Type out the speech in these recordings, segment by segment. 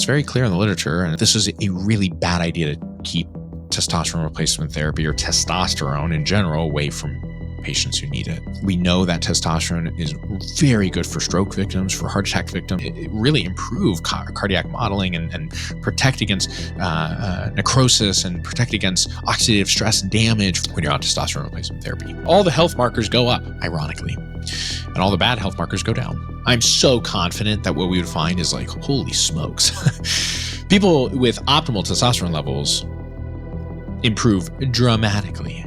It's very clear in the literature, and this is a really bad idea to keep testosterone replacement therapy or testosterone in general away from patients who need it. We know that testosterone is very good for stroke victims, for heart attack victims. It really improves cardiac modeling and protect against necrosis and protect against oxidative stress and damage when you're on testosterone replacement therapy. All the health markers go up, ironically, and all the bad health markers go down. I'm so confident that what we would find is like, holy smokes. People with optimal testosterone levels improve dramatically.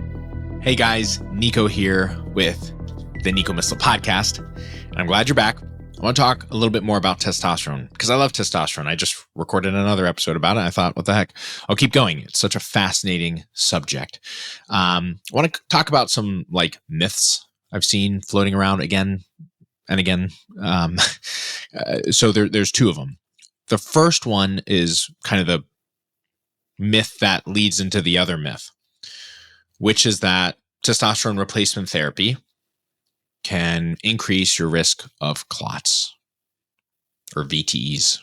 Hey guys, Nico here with the Nico Misleh Podcast, and I'm glad you're back. I want to talk a little bit more about testosterone because I love testosterone. I just recorded another episode about it. I thought, what the heck? I'll keep going. It's such a fascinating subject. I want to talk about some myths I've seen floating around again and again. So there's two of them. The first one is kind of the myth that leads into the other myth, which is that testosterone replacement therapy can increase your risk of clots, or VTEs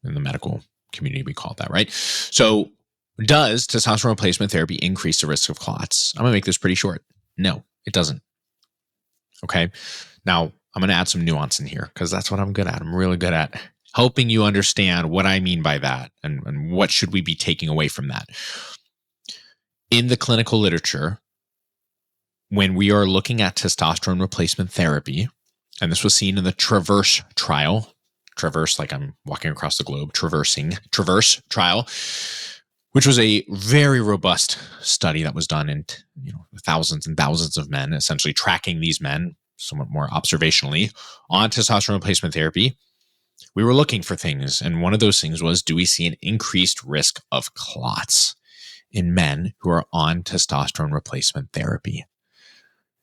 in the medical community, we call it that, right? So does testosterone replacement therapy increase the risk of clots? I'm going to make this pretty short. No, it doesn't. Okay. Now I'm going to add some nuance in here because that's what I'm good at. I'm really good at helping you understand what I mean by that and what should we be taking away from that. In the clinical literature, when we are looking at testosterone replacement therapy, and this was seen in the Traverse trial, Traverse like I'm walking across the globe, Traverse trial, which was a very robust study that was done in thousands and thousands of men, essentially tracking these men somewhat more observationally on testosterone replacement therapy. We were looking for things, and one of those things was, do we see an increased risk of clots in men who are on testosterone replacement therapy?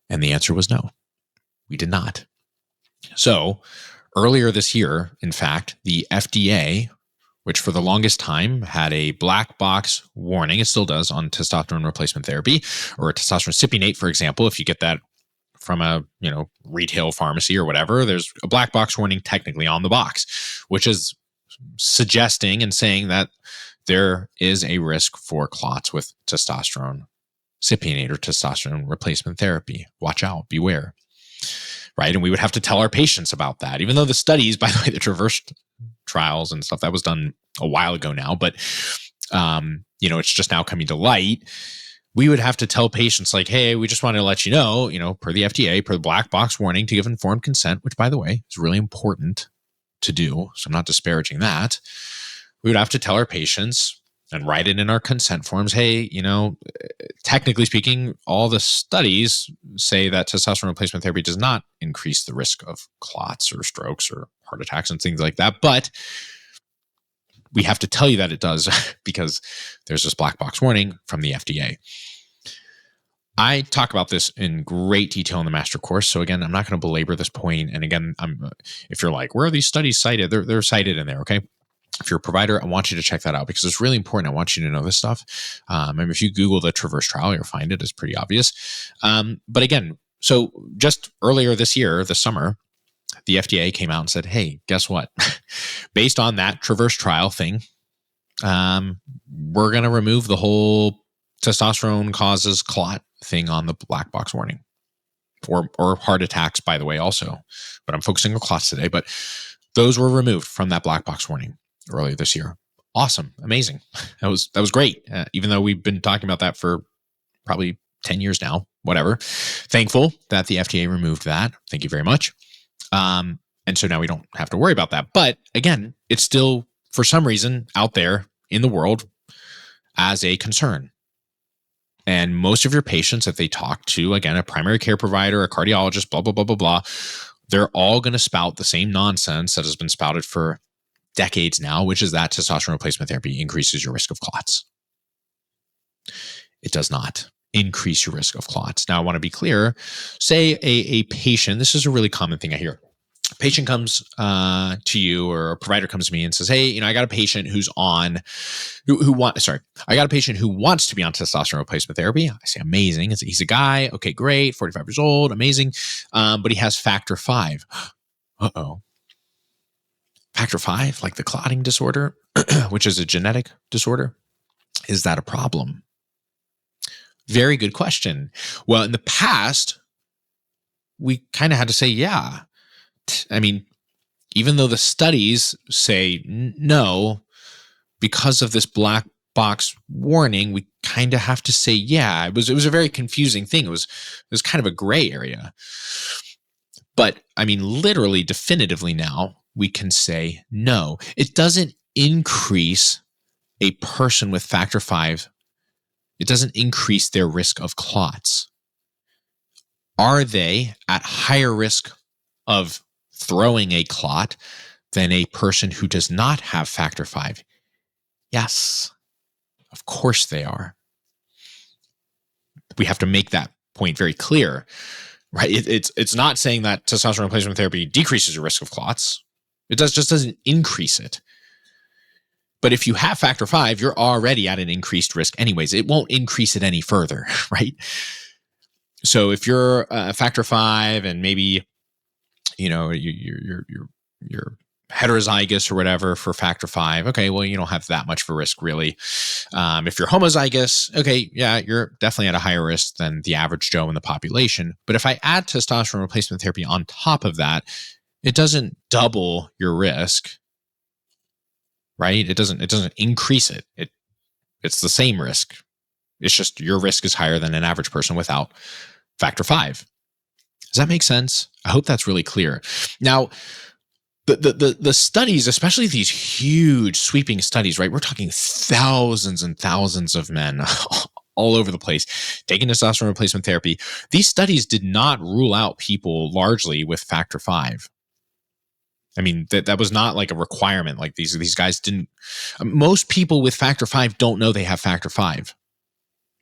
And the answer was no, we did not. So earlier this year, in fact, the FDA, which for the longest time had a black box warning, it still does, on testosterone replacement therapy, or testosterone cypionate, for example, if you get that from a retail pharmacy or whatever, there's a black box warning technically on the box, which is suggesting and saying that there is a risk for clots with testosterone cypionate or testosterone replacement therapy. Watch out, beware, right? And we would have to tell our patients about that, even though the studies, by the way, the Traverse trials and stuff, that was done a while ago now, but it's just now coming to light. We would have to tell patients like, hey, we just want to let you know, per the FDA, per the black box warning, to give informed consent, which, by the way, is really important to do. So I'm not disparaging that. We would have to tell our patients and write it in our consent forms. Hey, technically speaking, all the studies say that testosterone replacement therapy does not increase the risk of clots or strokes or heart attacks and things like that. But we have to tell you that it does because there's this black box warning from the FDA. I talk about this in great detail in the master course. So again, I'm not going to belabor this point. And again, if you're like, where are these studies cited? They're cited in there. Okay. If you're a provider, I want you to check that out because it's really important. I want you to know this stuff. And if you Google the Traverse trial, you'll find it. It's pretty obvious. But again, so just earlier this year, this summer, the FDA came out and said, hey, guess what? Based on that Traverse trial thing, we're going to remove the whole testosterone causes clot thing on the black box warning, or heart attacks, by the way, also. But I'm focusing on clots today. But those were removed from that black box warning earlier this year. Awesome. Amazing. That was great. Even though we've been talking about that for probably 10 years now, whatever. Thankful that the FDA removed that. Thank you very much. And so now we don't have to worry about that. But again, it's still, for some reason, out there in the world as a concern. And most of your patients, if they talk to, again, a primary care provider, a cardiologist, blah, blah, blah, blah, blah, they're all going to spout the same nonsense that has been spouted for decades now, which is that testosterone replacement therapy increases your risk of clots. It does not increase your risk of clots. Now, I want to be clear. Say a patient, this is a really common thing I hear. A patient comes to you, or a provider comes to me and says, hey, I got a patient who's on, I got a patient who wants to be on testosterone replacement therapy. I say, amazing. He's a guy. Okay, great. 45 years old. Amazing. But he has factor 5. Uh-oh. factor V, like the clotting disorder, which is a genetic disorder? Is that a problem? Very good question. Well, in the past, we kind of had to say, yeah. I mean, even though the studies say no, because of this black box warning, we kind of have to say, yeah. It was a very confusing thing. It was kind of a gray area. But I mean, literally, definitively now, we can say no. It doesn't increase a person with factor V. It doesn't increase their risk of clots. Are they at higher risk of throwing a clot than a person who does not have factor V? Yes, of course they are. We have to make that point very clear, right? It's not saying that testosterone replacement therapy decreases your risk of clots. It just doesn't increase it. But if you have factor V, you're already at an increased risk anyways. It won't increase it any further, right? So if you're factor V and maybe, you're heterozygous or whatever for factor V, okay, well, you don't have that much of a risk really. If you're homozygous, okay, yeah, you're definitely at a higher risk than the average Joe in the population. But if I add testosterone replacement therapy on top of that, it doesn't double your risk, right? It doesn't increase it. It's the same risk. It's just your risk is higher than an average person without factor V. Does that make sense? I hope that's really clear. Now, the studies, especially these huge sweeping studies, right? We're talking thousands and thousands of men all over the place taking testosterone replacement therapy. These studies did not rule out people largely with factor V. I mean, that was not like a requirement. Like these guys didn't. Most people with factor V don't know they have factor V.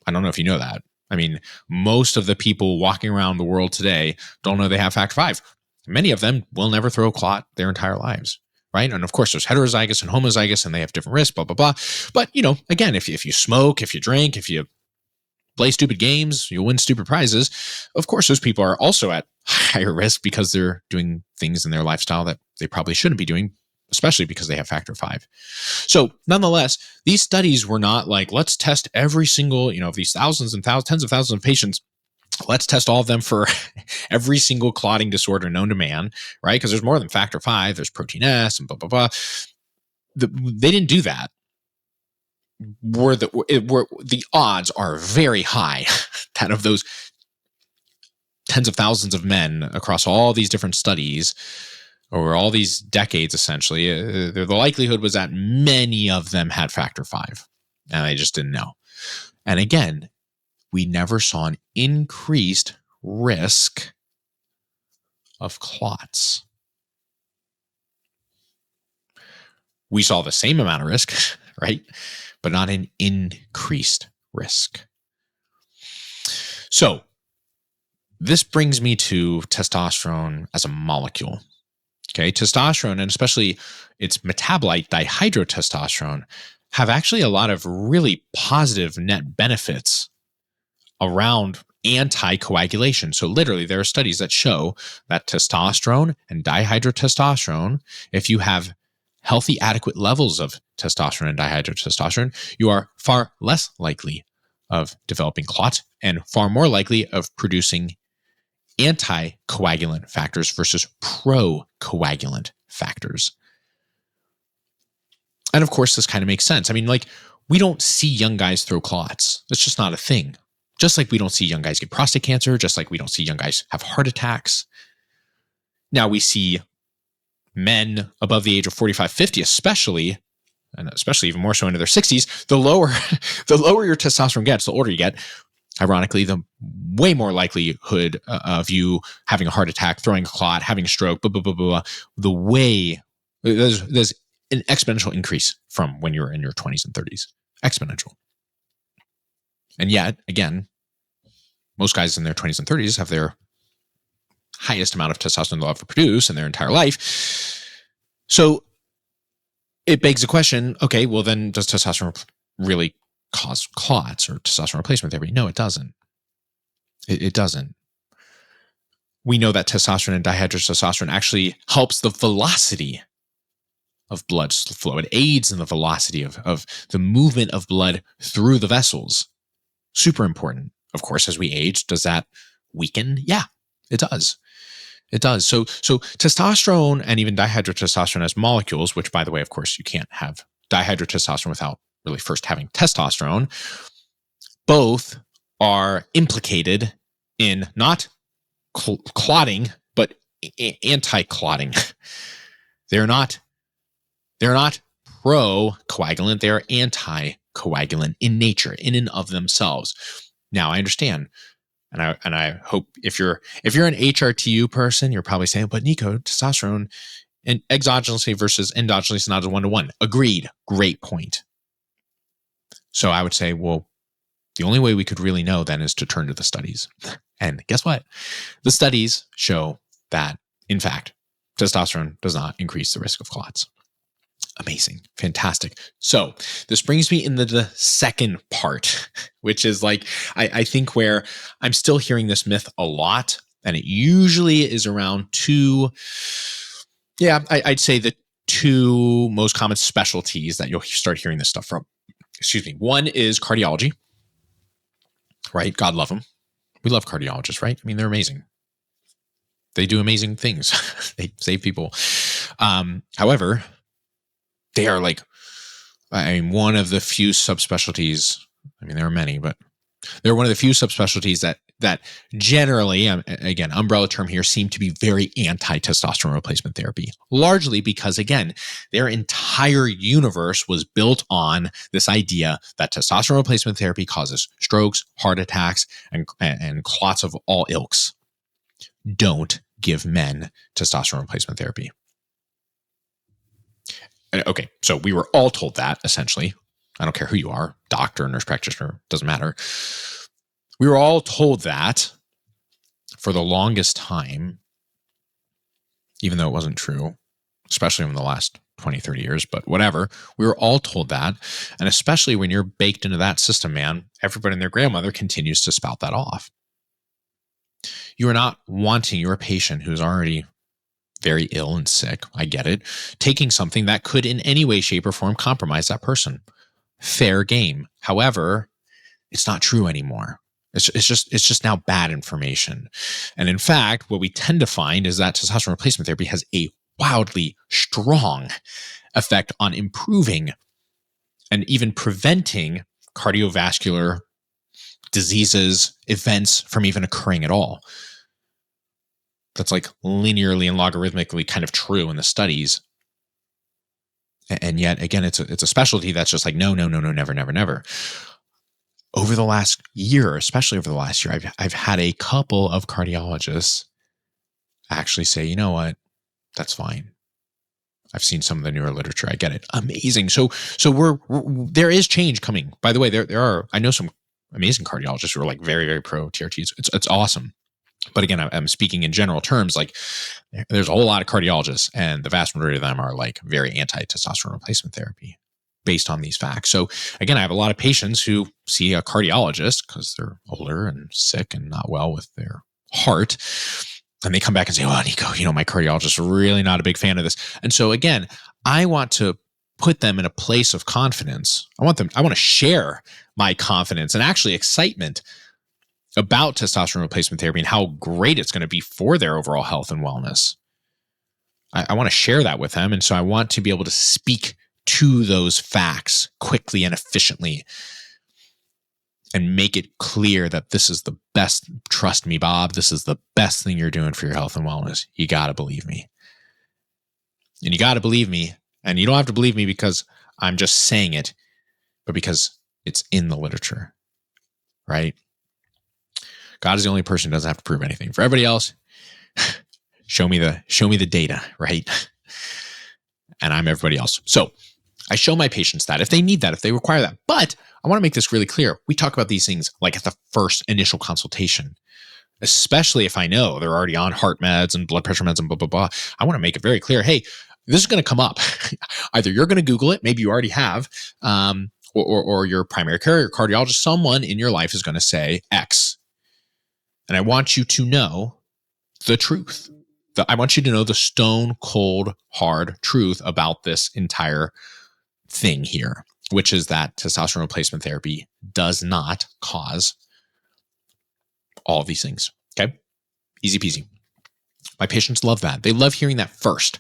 I don't know if you know that. I mean, most of the people walking around the world today don't know they have factor V. Many of them will never throw a clot their entire lives, right? And of course, there's heterozygous and homozygous, and they have different risks, blah, blah, blah. But, again, if you smoke, if you drink, if you play stupid games, you'll win stupid prizes. Of course, those people are also at higher risk because they're doing things in their lifestyle that they probably shouldn't be doing, especially because they have factor V. So nonetheless, these studies were not like, let's test every single, of these thousands and tens of thousands of patients. Let's test all of them for every single clotting disorder known to man, right? Because there's more than factor V, there's protein S and blah, blah, blah. They didn't do that. The odds are very high that of those tens of thousands of men across all these different studies over all these decades, essentially, the likelihood was that many of them had factor V, and they just didn't know. And again, we never saw an increased risk of clots. We saw the same amount of risk, right? But not an increased risk. So this brings me to testosterone as a molecule. Okay, testosterone, and especially its metabolite, dihydrotestosterone, have actually a lot of really positive net benefits around anticoagulation. So literally, there are studies that show that testosterone and dihydrotestosterone, if you have healthy, adequate levels of testosterone and dihydrotestosterone, you are far less likely of developing clots and far more likely of producing anticoagulant factors versus procoagulant factors. And of course, this kind of makes sense. I mean, like, we don't see young guys throw clots. It's just not a thing. Just like we don't see young guys get prostate cancer, just like we don't see young guys have heart attacks. Now we see men above the age of 45, 50, especially, and especially even more so into their 60s, the lower your testosterone gets, the older you get, ironically, the way more likelihood of you having a heart attack, throwing a clot, having a stroke, blah, blah, blah, blah, the way there's an exponential increase from when you're in your 20s and 30s. Exponential. And yet, again, most guys in their 20s and 30s have their highest amount of testosterone they'll ever produce in their entire life. So it begs the question, okay, well then does testosterone really cause clots or testosterone replacement therapy? No, it doesn't. It doesn't. We know that testosterone and dihydrotestosterone actually helps the velocity of blood flow. It aids in the velocity of the movement of blood through the vessels. Super important. Of course, as we age, does that weaken? Yeah, it does. It does. So testosterone and even dihydrotestosterone as molecules, which, by the way, of course, you can't have dihydrotestosterone without really first having testosterone, both are implicated in not clotting, but anti-clotting. They're not pro-coagulant. They are anti-coagulant in nature, in and of themselves. Now, I understand. And I hope if you're an HRTU person, you're probably saying, but Nico, testosterone and exogenously versus endogenously is not a 1-to-1. Agreed. Great point. So I would say, well, the only way we could really know then is to turn to the studies. And guess what? The studies show that, in fact, testosterone does not increase the risk of clots. Amazing. Fantastic. So this brings me into the second part, which is like, I think where I'm still hearing this myth a lot, and it usually is around I'd say the two most common specialties that you'll start hearing this stuff from. Excuse me. One is cardiology, right? God love them. We love cardiologists, right? I mean, they're amazing. They do amazing things. They save people. However, they are like, one of the few subspecialties. I mean, there are many, but they're one of the few subspecialties that generally, again, umbrella term here, seem to be very anti-testosterone replacement therapy, largely because, again, their entire universe was built on this idea that testosterone replacement therapy causes strokes, heart attacks, and clots of all ilks. Don't give men testosterone replacement therapy. Okay, so we were all told that, essentially. I don't care who you are, doctor, nurse practitioner, doesn't matter. We were all told that for the longest time, even though it wasn't true, especially in the last 20, 30 years, but whatever. We were all told that. And especially when you're baked into that system, man, everybody and their grandmother continues to spout that off. You are not wanting your patient who's already very ill and sick, I get it, taking something that could in any way, shape, or form compromise that person. Fair game. However, it's not true anymore. It's just now bad information. And in fact, what we tend to find is that testosterone replacement therapy has a wildly strong effect on improving and even preventing cardiovascular diseases, events from even occurring at all. That's like linearly and logarithmically kind of true in the studies. And yet, again, it's a specialty that's just like, no, never. Over the last year, especially over the last year, I've had a couple of cardiologists actually say, you know what, that's fine. I've seen some of the newer literature. I get it. Amazing. So there is change coming. By the way, there are, I know some amazing cardiologists who are like very, very pro TRTs. It's awesome. But again, I'm speaking in general terms, like there's a whole lot of cardiologists and the vast majority of them are like very anti-testosterone replacement therapy based on these facts. So again, I have a lot of patients who see a cardiologist because they're older and sick and not well with their heart. And they come back and say, oh, Nico, my cardiologist is really not a big fan of this. And so again, I want to put them in a place of confidence. I want to share my confidence and actually excitement about testosterone replacement therapy and how great it's going to be for their overall health and wellness. I want to share that with them. And so I want to be able to speak to those facts quickly and efficiently and make it clear that this is the best. Trust me, Bob, this is the best thing you're doing for your health and wellness. You got to believe me. And you got to believe me. And you don't have to believe me because I'm just saying it, but because it's in the literature, right? God is the only person who doesn't have to prove anything. For everybody else, show me the data, right? And I'm everybody else. So I show my patients that if they need that, if they require that. But I want to make this really clear. We talk about these things like at the first initial consultation, especially if I know they're already on heart meds and blood pressure meds and blah, blah, blah. I want to make it very clear, hey, this is going to come up. Either you're going to Google it, maybe you already have, or your primary care, your cardiologist, someone in your life is going to say X. And I want you to know the truth. I want you to know the stone cold hard truth about this entire thing here, which is that testosterone replacement therapy does not cause all of these things. Okay. Easy peasy. My patients love that. They love hearing that first,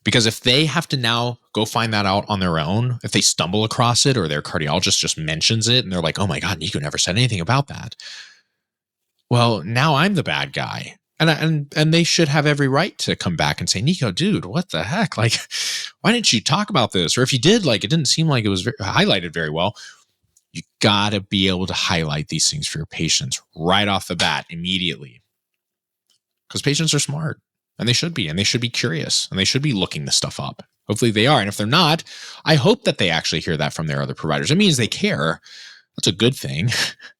because if they have to now go find that out on their own, if they stumble across it or their cardiologist just mentions it and they're like, oh my God, Nico never said anything about that. Well, now I'm the bad guy. And they should have every right to come back and say, Nico, dude, what the heck? Like, why didn't you talk about this? Or if you did, like, it didn't seem like it was highlighted very well. You got to be able to highlight these things for your patients right off the bat immediately. Because patients are smart, and they should be curious, and they should be looking this stuff up. Hopefully they are. And if they're not, I hope that they actually hear that from their other providers. It means they care. That's a good thing.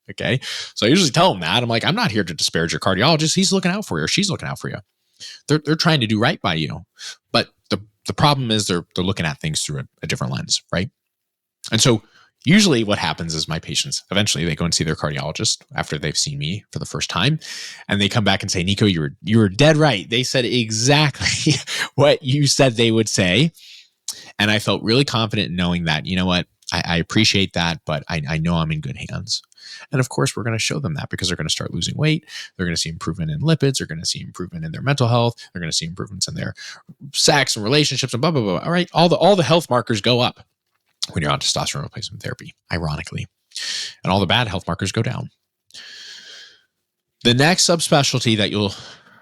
Okay. So I usually tell them that. I'm like, I'm not here to disparage your cardiologist. He's looking out for you, or she's looking out for you. They're trying to do right by you. But the problem is they're looking at things through a different lens, right? And so usually what happens is my patients, eventually they go and see their cardiologist after they've seen me for the first time. And they come back and say, Nico, you were dead right. They said exactly what you said they would say. And I felt really confident in knowing that, you know what, I appreciate that, but I know I'm in good hands. And of course, we're going to show them that because they're going to start losing weight. They're going to see improvement in lipids. They're going to see improvement in their mental health. They're going to see improvements in their sex and relationships and blah, blah, blah. All right. All the health markers go up when you're on testosterone replacement therapy, ironically. And all the bad health markers go down. The next subspecialty that you'll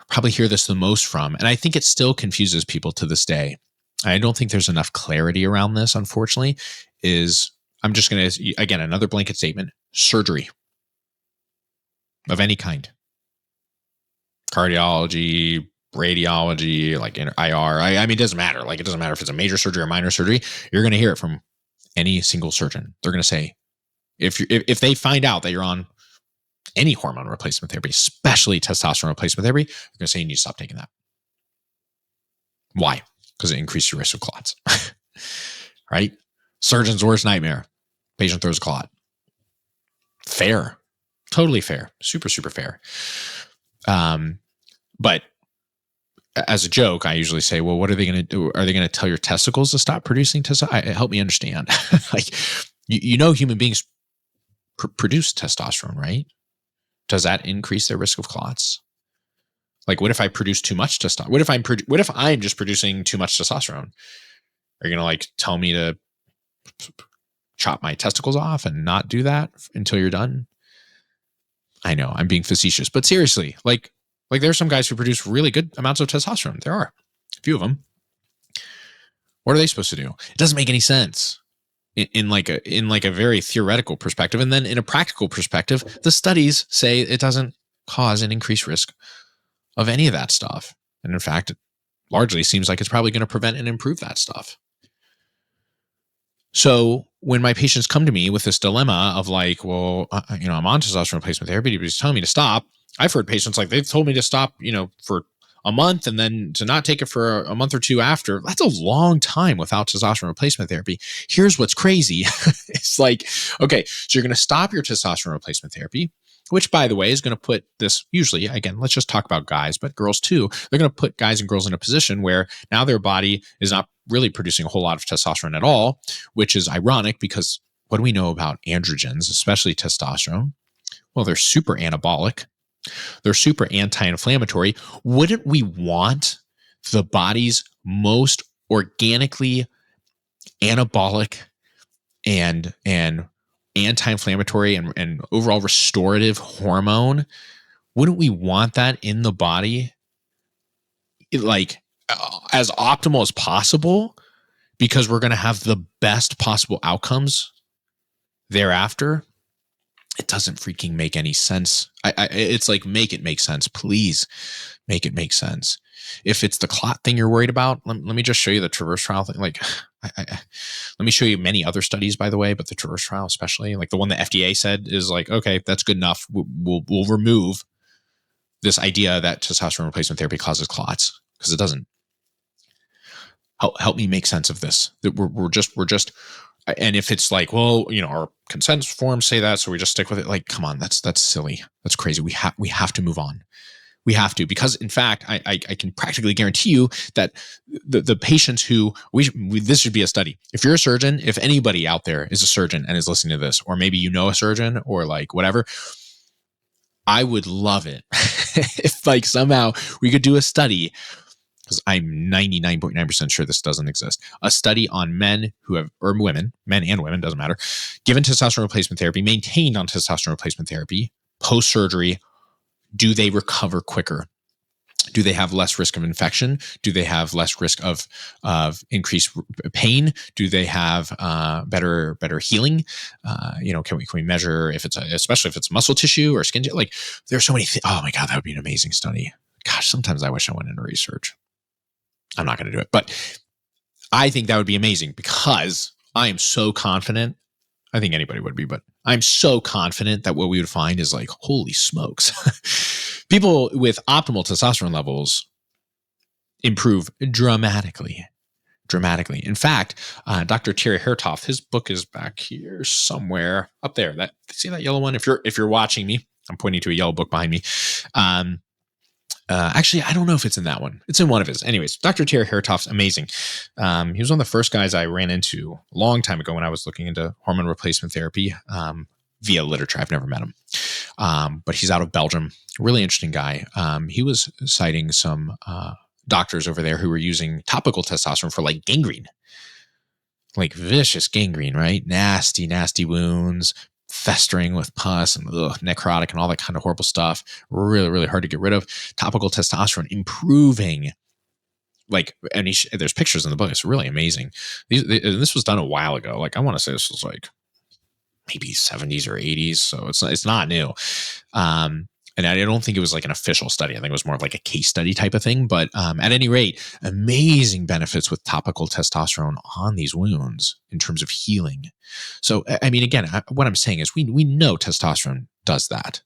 probably hear this the most from, and I think it still confuses people to this day, I don't think there's enough clarity around this, unfortunately, is I'm just going to, again, another blanket statement, surgery of any kind. Cardiology, radiology, like IR. I mean, it doesn't matter. Like, it doesn't matter if it's a major surgery or minor surgery. You're going to hear it from any single surgeon. They're going to say, if they find out that you're on any hormone replacement therapy, especially testosterone replacement therapy, they're going to say you need to stop taking that. Why? Because it increases your risk of clots. Right? Surgeon's worst nightmare. Patient throws a clot. Fair. Totally fair. Super, super fair. But as a joke, I usually say, well, what are they going to do? Are they going to tell your testicles to stop producing testosterone? Help me understand. Like, you know, human beings produce testosterone, right? Does that increase their risk of clots? Like, what if I produce too much testosterone? What if I'm just producing too much testosterone? Are you going to like tell me to chop my testicles off and not do that until you're done? I know I'm being facetious, but seriously, like there's some guys who produce really good amounts of testosterone. There are a few of them. What are they supposed to do? It doesn't make any sense in like a very theoretical perspective. And then in a practical perspective, the studies say it doesn't cause an increased risk of any of that stuff. And in fact, it largely seems like it's probably going to prevent and improve that stuff. So when my patients come to me with this dilemma of like, well, I'm on testosterone replacement therapy, but he's telling me to stop. I've heard patients like they've told me to stop, for a month and then to not take it for a month or two after. That's a long time without testosterone replacement therapy. Here's what's crazy. It's like, okay, so you're going to stop your testosterone replacement therapy, which, by the way, is going to put this, usually, again, let's just talk about guys, but girls too. They're going to put guys and girls in a position where now their body is not really producing a whole lot of testosterone at all, which is ironic because what do we know about androgens, especially testosterone? Well, they're super anabolic. They're super anti-inflammatory. Wouldn't we want the body's most organically anabolic and anti-inflammatory and overall restorative hormone? Wouldn't we want that in the body as optimal as possible, because we're going to have the best possible outcomes thereafter? It doesn't freaking make any sense. It's like, make it make sense. Please make it make sense. If it's the clot thing you're worried about, let me just show you the TRAVERSE trial thing. Let me show you many other studies, by the way, but the TRAVERSE trial, especially like the one the FDA said is like, okay, that's good enough. We'll remove this idea that testosterone replacement therapy causes clots, because it doesn't. Help me make sense of this. That we're just. And if it's like, well, our consent forms say that, so we just stick with it. Like, come on, that's silly. That's crazy. We have to move on. We have to, because in fact, I can practically guarantee you that the patients who this should be a study. If you're a surgeon, if anybody out there is a surgeon and is listening to this, or maybe you know a surgeon or like whatever, I would love it if like somehow we could do a study, because I'm 99.9% sure this doesn't exist. A study on men who have, or women, men and women, doesn't matter, given testosterone replacement therapy, maintained on testosterone replacement therapy, post-surgery, do they recover quicker? Do they have less risk of infection? Do they have less risk of increased pain? Do they have better healing? Can we measure if especially if it's muscle tissue or skin? Like, there's so many things. Oh my God, that would be an amazing study. Gosh, sometimes I wish I went into research. I'm not going to do it, but I think that would be amazing because I am so confident. I think anybody would be, but I'm so confident that what we would find is like, holy smokes. People with optimal testosterone levels improve dramatically. In fact, Dr. Thierry Hertoff, his book is back here somewhere up there. See that yellow one? If you're watching me, I'm pointing to a yellow book behind me. Actually, I don't know if it's in that one. It's in one of his. Anyways, Dr. Thierry Hertoff's amazing. He was one of the first guys I ran into a long time ago when I was looking into hormone replacement therapy via literature. I've never met him. But he's out of Belgium. Really interesting guy. He was citing some doctors over there who were using topical testosterone for like gangrene. Like vicious gangrene, right? Nasty wounds, festering with pus and necrotic and all that kind of horrible stuff. Really, really hard to get rid of. Topical testosterone improving. And there's pictures in the book. It's really amazing. This was done a while ago. Like, I want to say this was like maybe 70s or 80s. So it's not new. And I don't think it was like an official study. I think it was more of like a case study type of thing. But at any rate, amazing benefits with topical testosterone on these wounds in terms of healing. So, I mean, again, what I'm saying is we know testosterone does that.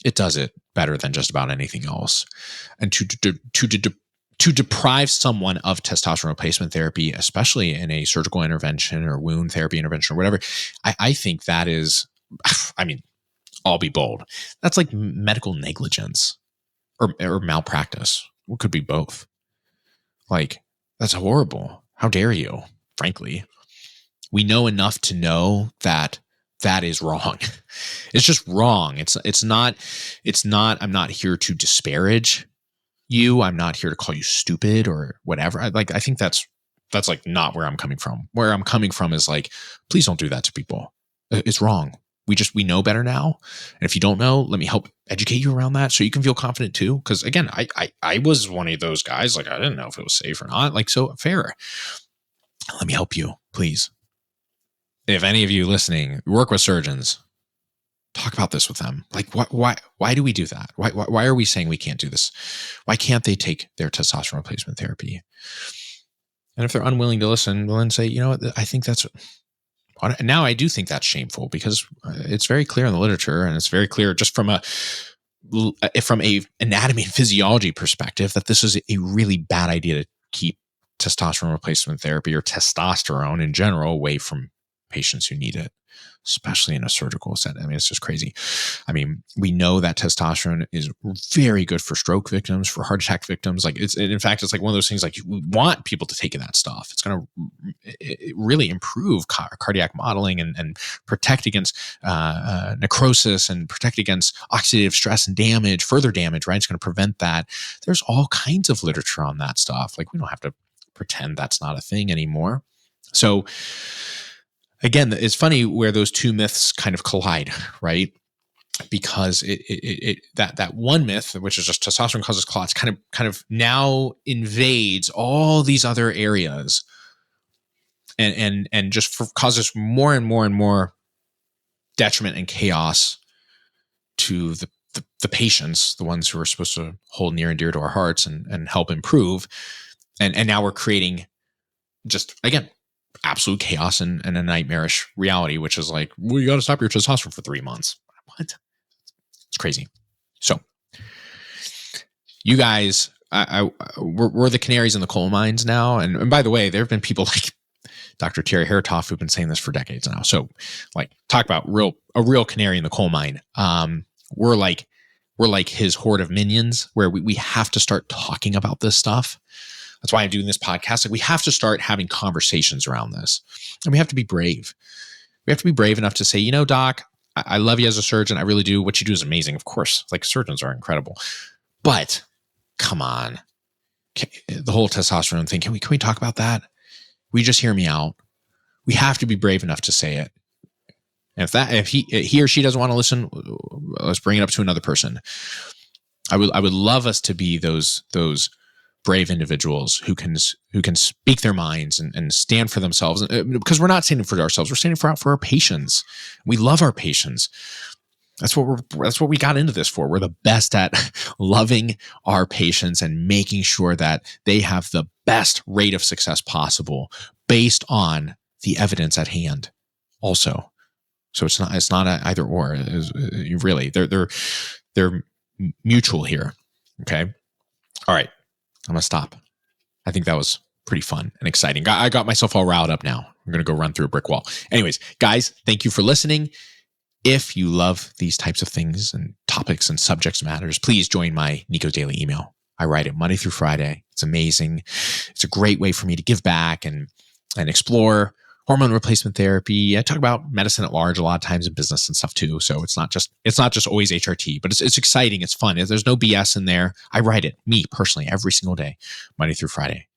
It does it better than just about anything else. And to deprive someone of testosterone replacement therapy, especially in a surgical intervention or wound therapy intervention or whatever, I think that is, I mean, I'll be bold. That's like medical negligence or malpractice. It could be both. Like, that's horrible. How dare you? Frankly, we know enough to know that that is wrong. It's just wrong. It's not, I'm not here to disparage you. I'm not here to call you stupid or whatever. I think that's like not where I'm coming from. Where I'm coming from is like, please don't do that to people. It's wrong. We know better now. And if you don't know, let me help educate you around that so you can feel confident too. Because again, I was one of those guys. Like, I didn't know if it was safe or not. Like, so fair. Let me help you, please. If any of you listening work with surgeons, talk about this with them. Like, why do we do that? Why are we saying we can't do this? Why can't they take their testosterone replacement therapy? And if they're unwilling to listen, well, then say, you know what, I think that's... Now I do think that's shameful because it's very clear in the literature, and it's very clear just from a anatomy and physiology perspective that this is a really bad idea to keep testosterone replacement therapy or testosterone in general away from patients who need it, especially in a surgical setting. I mean, it's just crazy. I mean, we know that testosterone is very good for stroke victims, for heart attack victims. Like, in fact, it's like one of those things, like, you want people to take in that stuff. It's going to really improve cardiac modeling and protect against necrosis and protect against oxidative stress and damage, further damage, right? It's going to prevent that. There's all kinds of literature on that stuff. Like, we don't have to pretend that's not a thing anymore. So, again, it's funny where those two myths kind of collide, right? Because that one myth, which is just testosterone causes clots, kind of now invades all these other areas, and just causes more and more detriment and chaos to the patients, the ones who are supposed to hold near and dear to our hearts and help improve, and now we're creating just, again, absolute chaos and a nightmarish reality, which is like, well, you got to stop your testosterone for 3 months. What? It's crazy. So, you guys, we're the canaries in the coal mines now. And by the way, there have been people like Dr. Thierry Hertoff who've been saying this for decades now. So, like, talk about a real canary in the coal mine. We're like we're like his horde of minions, where we have to start talking about this stuff. That's why I'm doing this podcast. Like, we have to start having conversations around this, and we have to be brave. We have to be brave enough to say, you know, doc, I love you as a surgeon. I really do. What you do is amazing. Of course, like, surgeons are incredible, but come on, the whole testosterone thing. Can we talk about that? Will you just hear me out? We have to be brave enough to say it. And if he or she doesn't want to listen, let's bring it up to another person. I would love us to be those brave individuals who can speak their minds and stand for themselves, because we're not standing for ourselves. We're standing for our patients. We love our patients. That's what we got into this for. We're the best at loving our patients and making sure that they have the best rate of success possible based on the evidence at hand also. So it's not a either or. Really, they're mutual here. Okay. All right. I'm going to stop. I think that was pretty fun and exciting. I got myself all riled up now. I'm going to go run through a brick wall. Anyways, guys, thank you for listening. If you love these types of things and topics and subjects matters, please join my Nico Daily email. I write it Monday through Friday. It's amazing. It's a great way for me to give back and explore hormone replacement therapy. I talk about medicine at large a lot of times in business and stuff too. So it's not just always HRT, but it's exciting. It's fun. There's no BS in there. I write it, me personally, every single day, Monday through Friday.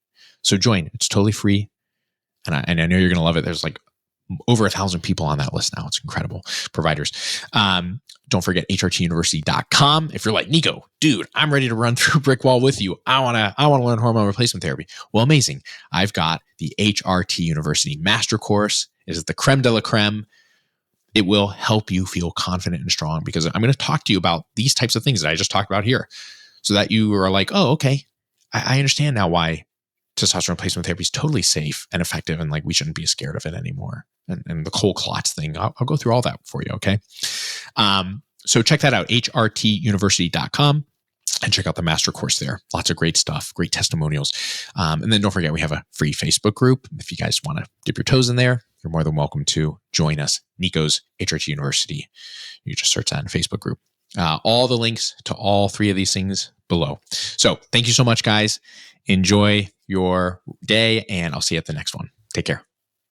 So join. It's totally free. And I know you're going to love it. There's like over 1,000 people on that list now. It's incredible. Providers. Don't forget HRTuniversity.com. If you're like, Nico, dude, I'm ready to run through a brick wall with you. I want to learn hormone replacement therapy. Well, amazing. I've got the HRT University Master Course. It is the creme de la creme. It will help you feel confident and strong, because I'm going to talk to you about these types of things that I just talked about here, so that you are like, oh, okay, I understand now why testosterone replacement therapy is totally safe and effective, and like, we shouldn't be scared of it anymore. And the whole clots thing, I'll go through all that for you. Okay. So check that out, HRTuniversity.com, and check out the master course there. Lots of great stuff, great testimonials. And then don't forget, we have a free Facebook group. If you guys want to dip your toes in there, you're more than welcome to join us. Nico's HRT University. You just search that in the Facebook group. All the links to all three of these things below. So thank you so much, guys. Enjoy your day, and I'll see you at the next one. Take care.